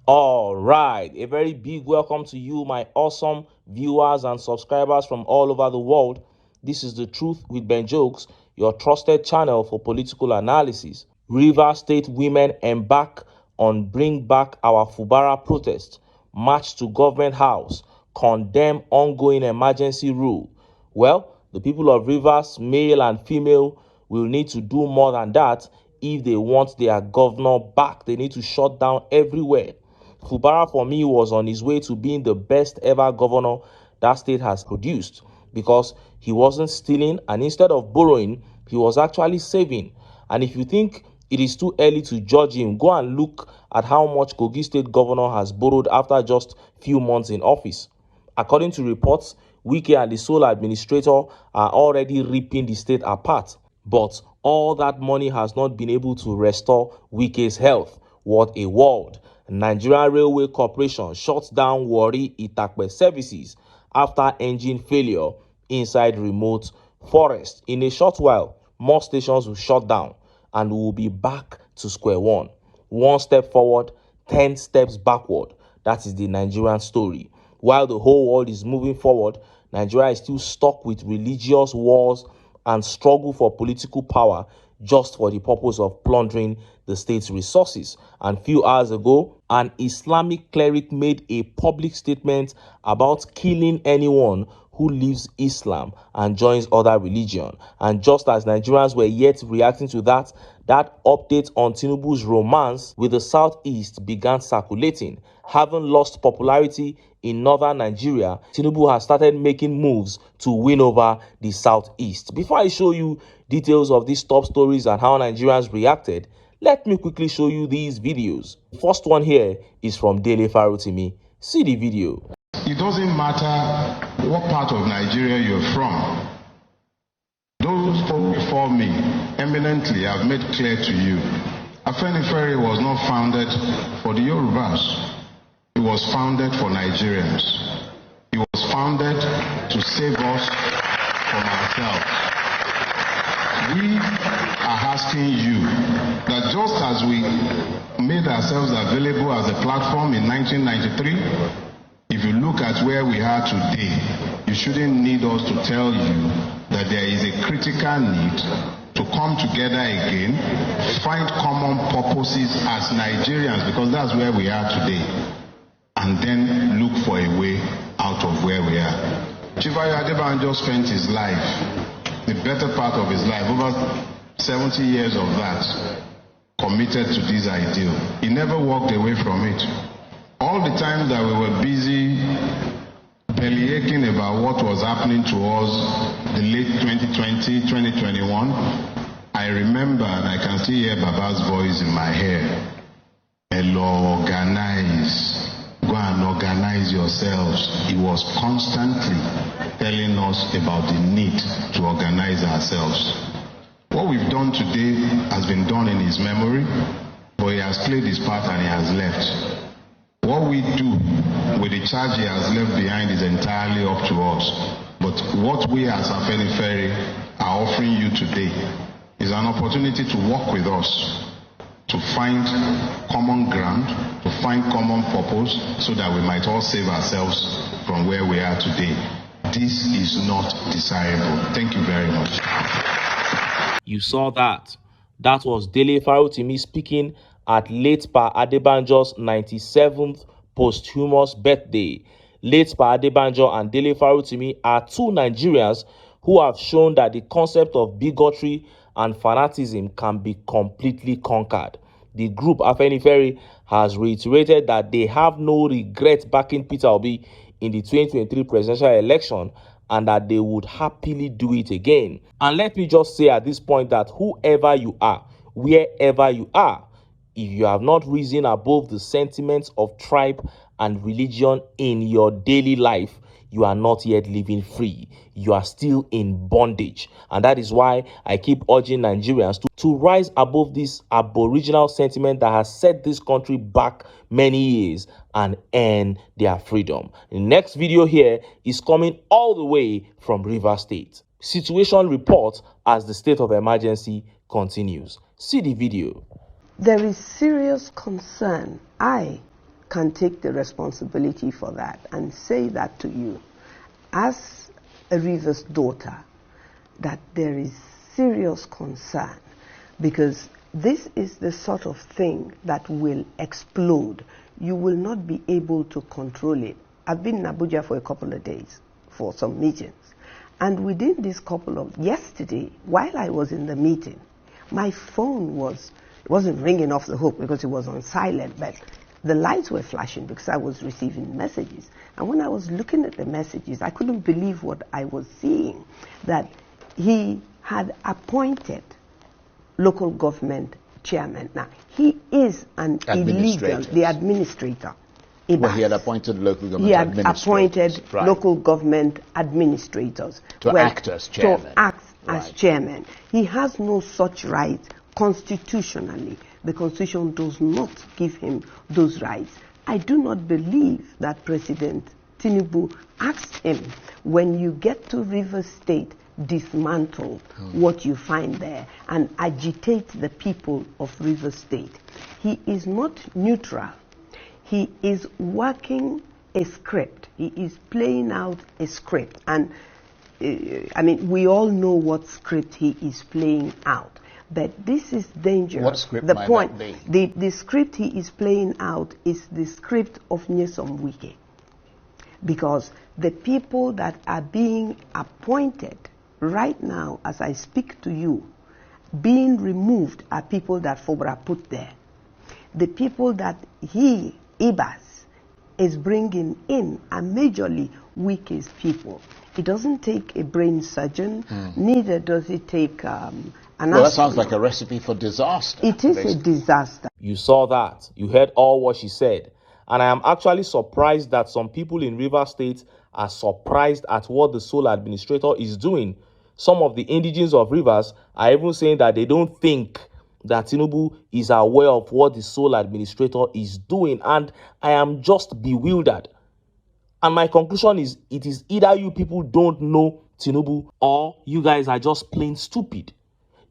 All right, a very big welcome to you, my awesome viewers and subscribers from all over the world. This is The Truth with Ben Jokes, your trusted channel for political analysis. Rivers State women embark on Bring Back Our Fubara protest, march to government house, condemn ongoing emergency rule. Well, the people of Rivers, male and female, will need to do more than that if they want their governor back. They need to shut down everywhere. Fubara, for me, was on his way to being the best ever governor that state has produced because he wasn't stealing, and instead of borrowing, he was actually saving. And if you think it is too early to judge him, go and look at how much Kogi State governor has borrowed after just few months in office. According to reports, Wike and the sole administrator are already ripping the state apart. But all that money has not been able to restore Wike's health. What a world. Nigerian Railway Corporation shuts down Warri Itakpe services after engine failure inside remote forest. In a short while, more stations will shut down and we will be back to square one. One step forward, 10 steps backward. That is the Nigerian story. While the whole world is moving forward, Nigeria is still stuck with religious wars and struggle for political power just for the purpose of plundering the state's resources. And few hours ago, an Islamic cleric made a public statement about killing anyone who leaves Islam and joins other religion. And just as Nigerians were yet reacting to that update on TINUBU's romance with the Southeast began circulating. Having lost popularity in northern Nigeria, TINUBU has started making moves to win over the Southeast. Before I show you details of these top stories and how Nigerians reacted, let me quickly show you these videos. The first one here is from Dele Farotimi. See the video. It doesn't matter what part of Nigeria you're from. Those folk before me eminently have made clear to you, Afenifere was not founded for the Yorubas. It was founded for Nigerians. It was founded to save us from ourselves. We are asking you that just as we made ourselves available as a platform in 1993, if you look at where we are today, you shouldn't need us to tell you that there is a critical need to come together again, find common purposes as Nigerians, because that's where we are today, and then look for a way out of where we are. Chief Adebanjo spent his life, the better part of his life, over 70 years of that, committed to this ideal. He never walked away from it. All the time that we were busy bellyaching about what was happening to us the late 2020, 2021, I remember, and I can still hear Baba's voice in my head. Hello, organize. Go and organize yourselves. He was constantly telling us about the need to organize ourselves. What we've done today has been done in his memory, but he has played his part and he has left. What we do with the charge he has left behind is entirely up to us. But what we as Afenifere are offering you today is an opportunity to work with us, to find common ground, to find common purpose, so that we might all save ourselves from where we are today. This is not desirable. Thank you very much. You saw that. That was Dele Farotimi speaking at late Pa Adebanjo's 97th posthumous birthday. Late Pa Adebanjo and Dele Farotimi are two Nigerians who have shown that the concept of bigotry and fanaticism can be completely conquered. The group Afenifere has reiterated that they have no regret backing Peter Obi in the 2023 presidential election and that they would happily do it again. And let me just say at this point that whoever you are, wherever you are, if you have not risen above the sentiments of tribe and religion in your daily life, you are not yet living free. You are still in bondage. And that is why I keep urging Nigerians to rise above this aboriginal sentiment that has set this country back many years and earn their freedom. The next video here is coming all the way from Rivers State. Situation report as the state of emergency continues. See the video. There is serious concern. I can take the responsibility for that and say that to you, as a Rivers daughter, that there is serious concern, because this is the sort of thing that will explode. You will not be able to control it. I've been in Abuja for a couple of days for some meetings. And within this yesterday, while I was in the meeting, my phone wasn't ringing off the hook because it was on silent, but the lights were flashing because I was receiving messages. And when I was looking at the messages, I couldn't believe what I was seeing, that he had appointed local government chairman. Now, he is an illegal, the administrator. Well, he had appointed local government administrators. He had appointed local government administrators. To act as chairman. To act as chairman. He has no such right constitutionally. The Constitution does not give him those rights. I do not believe that President TINUBU asked him, when you get to Rivers State, dismantle what you find there and agitate the people of Rivers State. He is not neutral. He is working a script. He is playing out a script. And I mean, we all know what script he is playing out. But this is dangerous. What script might that be? The script he is playing out is the script of Nyesom Wike. Because the people that are being appointed right now, as I speak to you, being removed are people that Fobra put there. The people that IGBOS, is bringing in are majorly Wike's people. It doesn't take a brain surgeon, neither does it take an Well, that sounds like a recipe for disaster. It is a disaster. You saw that. You heard all what she said. And I am actually surprised that some people in Rivers State are surprised at what the sole administrator is doing. Some of the indigenes of Rivers are even saying that they don't think that TINUBU is aware of what the sole administrator is doing. And I am just bewildered. And my conclusion is, it is either you people don't know TINUBU or you guys are just plain stupid.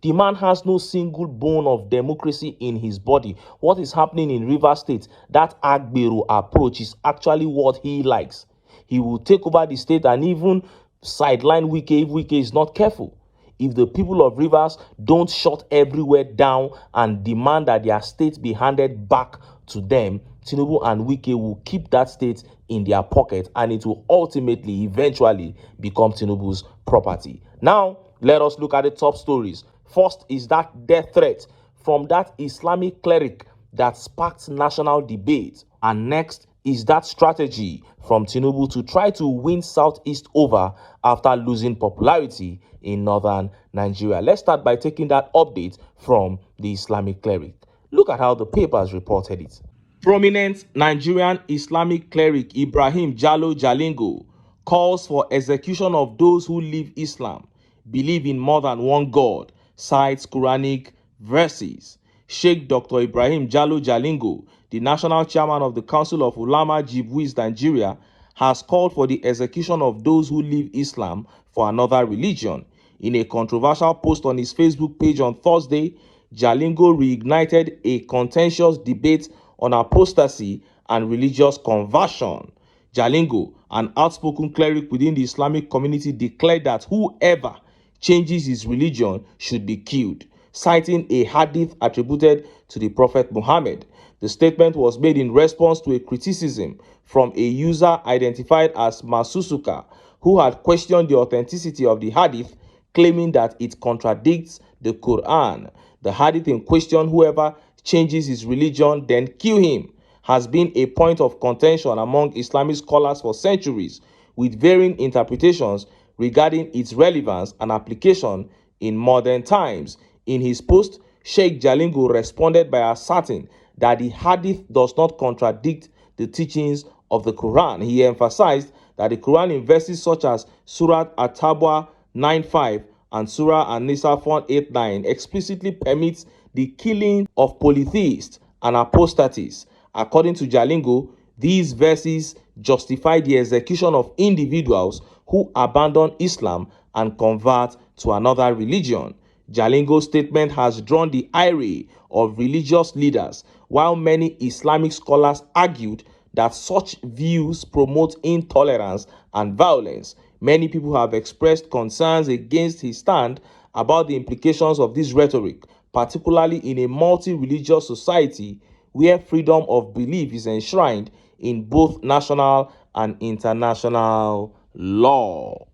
The man has no single bone of democracy in his body. What is happening in Rivers State, that Agbero approach, is actually what he likes. He will take over the state and even sideline Wike if Wike is not careful. If the people of Rivers don't shut everywhere down and demand that their state be handed back to them, TINUBU and Wike will keep that state in their pocket, and it will ultimately, eventually, become TINUBU's property. Now, let us look at the top stories. First is that death threat from that Islamic cleric that sparked national debate. And next is that strategy from TINUBU to try to win Southeast over after losing popularity in northern Nigeria. Let's start by taking that update from the Islamic cleric. Look at how the papers reported it. Prominent Nigerian Islamic cleric Ibrahim Jallo Jalingo calls for execution of those who leave Islam, believe in more than one God, cites Quranic verses. Sheikh Dr. Ibrahim Jallo Jalingo, the national chairman of the Council of Ulama IGBOS Nigeria, has called for the execution of those who leave Islam for another religion. In a controversial post on his Facebook page on Thursday, Jalingo reignited a contentious debate on apostasy and religious conversion. Jalingo, an outspoken cleric within the Islamic community, declared that whoever changes his religion should be killed, citing a hadith attributed to the Prophet Muhammad. The statement was made in response to a criticism from a user identified as Masusuka, who had questioned the authenticity of the hadith, claiming that it contradicts the Quran. The hadith in question, whoever changes his religion, then kill him, has been a point of contention among Islamic scholars for centuries, with varying interpretations regarding its relevance and application in modern times. In his post, Sheikh Jalingo responded by asserting that the hadith does not contradict the teachings of the Quran. He emphasized that the Quran in verses such as Surah At-Tabwa 9:5 and Surah An-Nisa 4:8-9 explicitly permits the killing of polytheists and apostates. According to Jalingo, these verses justify the execution of individuals who abandon Islam and convert to another religion. Jalingo's statement has drawn the ire of religious leaders, while many Islamic scholars argued that such views promote intolerance and violence. Many people have expressed concerns against his stand about the implications of this rhetoric, particularly in a multi-religious society where freedom of belief is enshrined in both national and international law.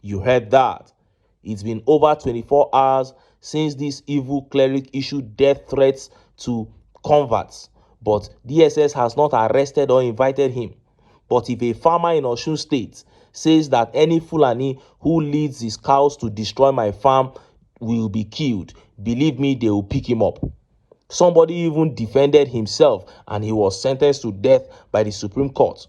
You heard that. It's been over 24 hours since this evil cleric issued death threats to converts, but DSS has not arrested or invited him. But if a farmer in Osun State says that any Fulani who leads his cows to destroy my farm will be killed, believe me, they will pick him up. Somebody even defended himself and he was sentenced to death by the Supreme Court.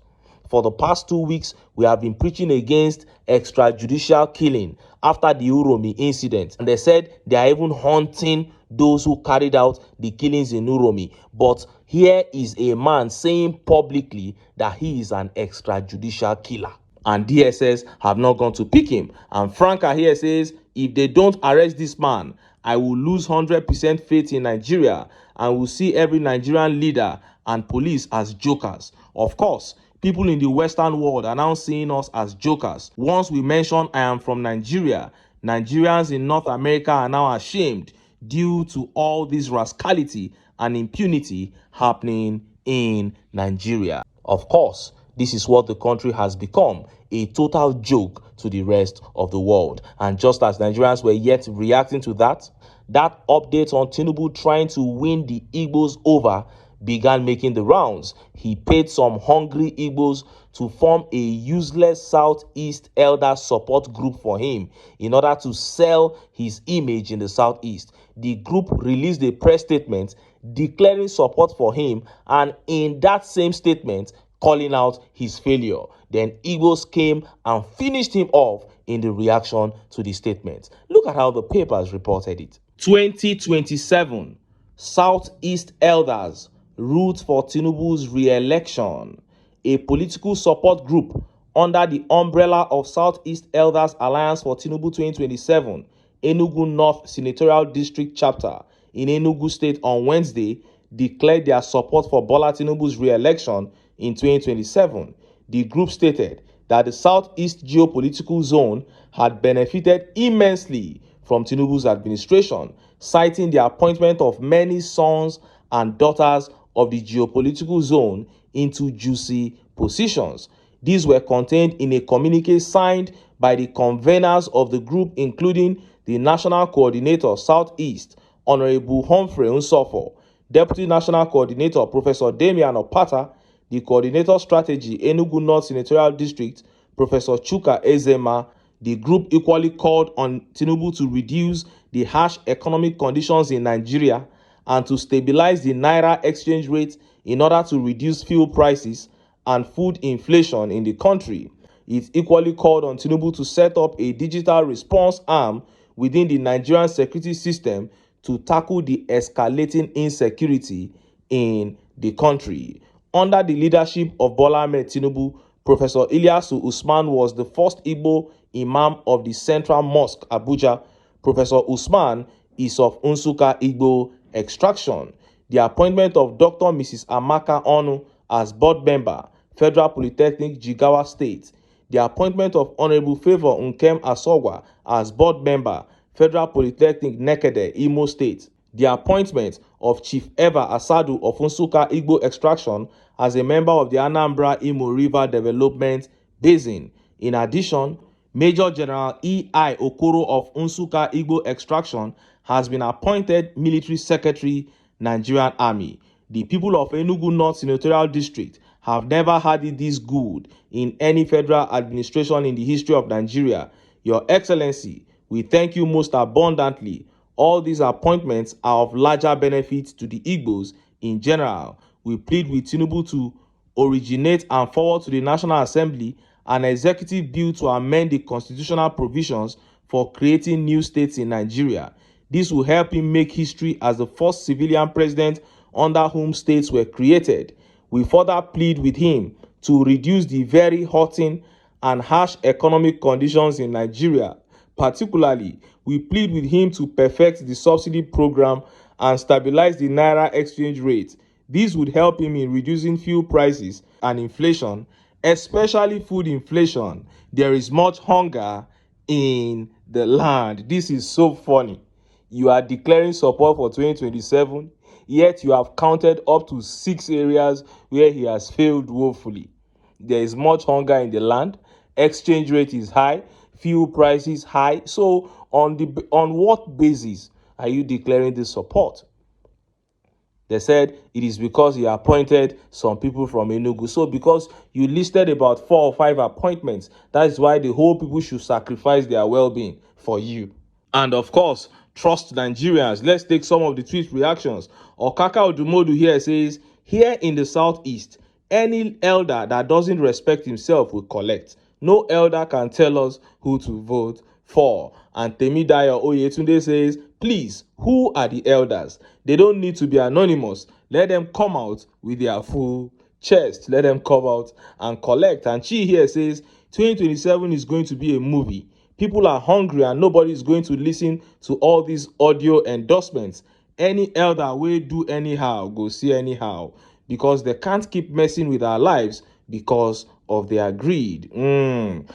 For the past 2 weeks, we have been preaching against extrajudicial killing after the Uromi incident. And they said they are even hunting those who carried out the killings in Uromi. But here is a man saying publicly that he is an extrajudicial killer. And DSS have not gone to pick him. And Franca here says, if they don't arrest this man, I will lose 100% faith in Nigeria and will see every Nigerian leader and police as jokers. Of course, people in the Western world are now seeing us as jokers. Once we mention I am from Nigeria, Nigerians in North America are now ashamed due to all this rascality and impunity happening in Nigeria. Of course, this is what the country has become, a total joke to the rest of the world. And just as Nigerians were yet reacting to that update on TINUBU trying to win the IGBOS over began making the rounds. He paid some hungry Igbos to form a useless Southeast elder support group for him in order to sell his image in the Southeast. The group released a press statement declaring support for him and in that same statement calling out his failure. Then Igbos came and finished him off in the reaction to the statement. Look at how the papers reported it. 2027, Southeast elders root for TINUBU's re-election. A political support group under the umbrella of Southeast Elders Alliance for TINUBU 2027, Enugu North Senatorial District Chapter in Enugu State on Wednesday declared their support for Bola Tinubu's re-election in 2027. The group stated that the Southeast geopolitical zone had benefited immensely from Tinubu's administration, citing the appointment of many sons and daughters of the geopolitical zone into juicy positions. These were contained in a communique signed by the conveners of the group, including the National Coordinator Southeast, Honorable Humphrey Unsofo, Deputy National Coordinator Professor Damian Opata, the Coordinator Strategy Enugu North Senatorial District, Professor Chuka Ezema. The group equally called on TINUBU to reduce the harsh economic conditions in Nigeria and to stabilize the Naira exchange rate in order to reduce fuel prices and food inflation in the country. It equally called on TINUBU to set up a digital response arm within the Nigerian security system to tackle the escalating insecurity in the country. Under the leadership of Bola Ahmed Tinubu, Professor Ilyasu Usman was the first Igbo Imam of the Central Mosque, Abuja. Professor Usman is of Nsukka Igbo extraction. The appointment of Dr. Mrs. Amaka Onu as board member, Federal Polytechnic, Jigawa State. The appointment of Honorable Favor Nkem Asogwa as board member, Federal Polytechnic, Nekede, Imo State. The appointment of Chief Eva Asadu of Nsukka Igbo extraction as a member of the Anambra Imo River Development Basin. In addition, Major General E.I. Okoro of Nsukka Igbo extraction has been appointed Military Secretary, Nigerian Army. The people of Enugu North Senatorial District have never had it this good in any federal administration in the history of Nigeria. Your Excellency, we thank you most abundantly. All these appointments are of larger benefit to the Igbos in general. We plead with TINUBU to originate and forward to the National Assembly an executive bill to amend the constitutional provisions for creating new states in Nigeria. This will help him make history as the first civilian president under whom states were created. We further plead with him to reduce the very hurting and harsh economic conditions in Nigeria, Particularly, we plead with him to perfect the subsidy program and stabilize the naira exchange rate. This would help him in reducing fuel prices and inflation, especially food inflation. There is much hunger in the land. This is so funny. You are declaring support for 2027, yet you have counted up to 6 areas where he has failed woefully. There is much hunger in the land, exchange rate is high, fuel prices high. So on what basis are you declaring this support? They said it is because he appointed some people from Enugu. So because you listed about 4 or 5 appointments, that is why the whole people should sacrifice their well-being for you. And of course, trust Nigerians. Let's take some of the tweet reactions. Okaka Odumodu here says, here in the southeast, any elder that doesn't respect himself will collect. No elder can tell us who to vote for. And Temidayo Oyetunde says, please, who are the elders? They don't need to be anonymous. Let them come out with their full chest. Let them come out and collect. And she here says, 2027 is going to be a movie. People are hungry and nobody is going to listen to all these audio endorsements. Any elder will do anyhow, go see anyhow, because they can't keep messing with our lives because of their greed. And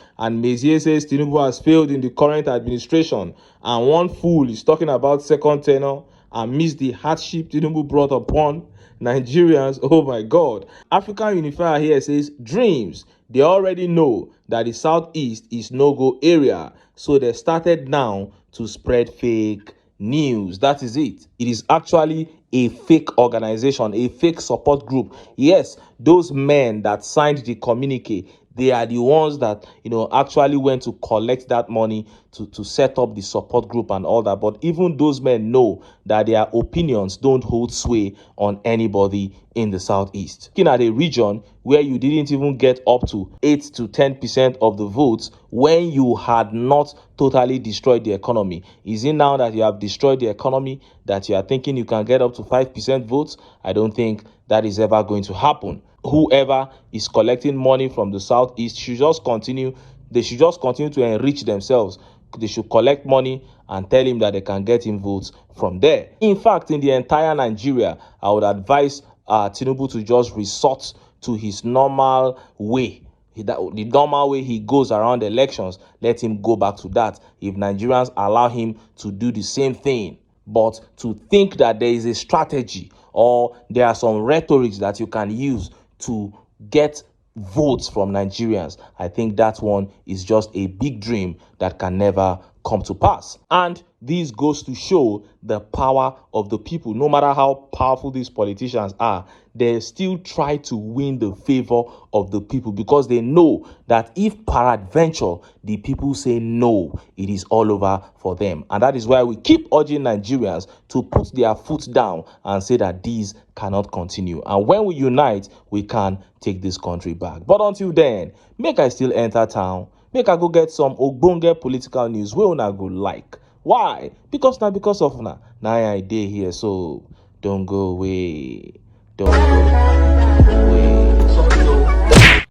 Mezier says Tinubu has failed in the current administration, and one fool is talking about second tenure and missed the hardship Tinubu brought upon Nigerians. Oh my God. African Unifier here says dreams. They already know that the southeast is no-go area, so they started now to spread fake news. That is it. It is actually a fake organization, a fake support group. Yes, those men that signed the communique, they are the ones that, actually went to collect that money to set up the support group and all that. But even those men know that their opinions don't hold sway on anybody in the southeast. Looking at a region where you didn't even get up to 8 to 10% of the votes when you had not totally destroyed the economy. Is it now that you have destroyed the economy that you are thinking you can get up to 5% votes? I don't think that is ever going to happen. Whoever is collecting money from the southeast should just continue. They should just continue to enrich themselves. They should collect money and tell him that they can get him votes from there. In fact, in the entire Nigeria, I would advise Tinubu to just resort to his normal way. The normal way he goes around elections, let him go back to that. If Nigerians allow him to do the same thing, but to think that there is a strategy or there are some rhetorics that you can use to get votes from Nigerians, I think that one is just a big dream that can never come to pass. And this goes to show the power of the people. No matter how powerful these politicians are, they still try to win the favor of the people because they know that if peradventure the people say no, it is all over for them. And that is why we keep urging Nigerians to put their foot down and say that these cannot continue. And when we unite, we can take this country back. But until then, make I still enter town. Make I go get some ogbonge political news wey una go like. Why? Because of una. Now I dey here, so don't go away. Don't go away.